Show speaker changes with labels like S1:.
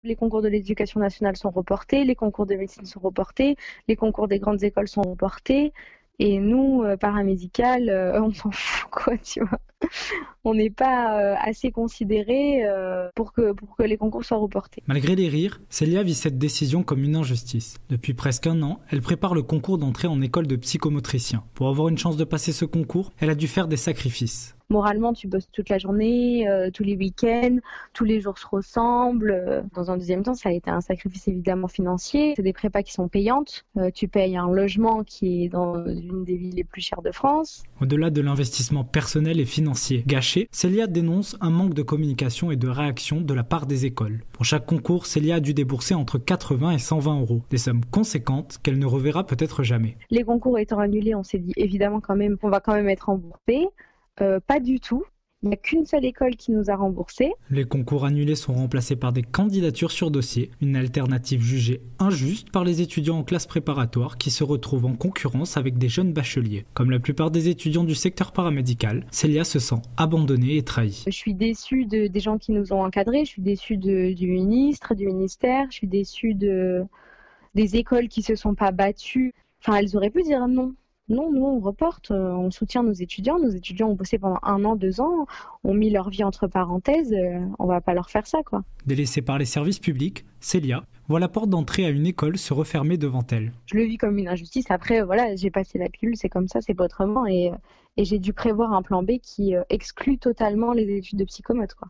S1: Les concours de l'éducation nationale sont reportés, les concours de médecine sont reportés, les concours des grandes écoles sont reportés. Et nous, paramédical, on s'en fout, quoi, tu vois. On n'est pas assez considérés pour que les concours soient reportés.
S2: Malgré les rires, Célia vit cette décision comme une injustice. Depuis presque un an, elle prépare le concours d'entrée en école de psychomotricien. Pour avoir une chance de passer ce concours, elle a dû faire des sacrifices.
S1: Moralement, tu bosses toute la journée, tous les week-ends, tous les jours se ressemblent. Dans un deuxième temps, ça a été un sacrifice évidemment financier. C'est des prépas qui sont payantes. Tu payes un logement qui est dans une des villes les plus chères de France.
S2: Au-delà de l'investissement personnel et financier gâché, Célia dénonce un manque de communication et de réaction de la part des écoles. Pour chaque concours, Célia a dû débourser entre 80 et 120 €. Des sommes conséquentes qu'elle ne reverra peut-être jamais.
S1: Les concours étant annulés, on s'est dit évidemment quand même qu'on va quand même être remboursé. Pas du tout. Il n'y a qu'une seule école qui nous a remboursés.
S2: Les concours annulés sont remplacés par des candidatures sur dossier, une alternative jugée injuste par les étudiants en classe préparatoire qui se retrouvent en concurrence avec des jeunes bacheliers. Comme la plupart des étudiants du secteur paramédical, Célia se sent abandonnée et trahie.
S1: Je suis déçue des gens qui nous ont encadrés, je suis déçue du ministre, du ministère, je suis déçue des écoles qui ne se sont pas battues. Enfin, elles auraient pu dire non. Non, nous on reporte, on soutient nos étudiants. Nos étudiants ont bossé pendant 1 an, 2 ans, ont mis leur vie entre parenthèses, on va pas leur faire ça, quoi.
S2: Délaissée par les services publics, Célia voit la porte d'entrée à une école se refermer devant elle.
S1: Je le vis comme une injustice. Après, voilà, j'ai passé la pilule, c'est comme ça, c'est pas autrement. Et j'ai dû prévoir un plan B qui exclut totalement les études de psychomote, quoi.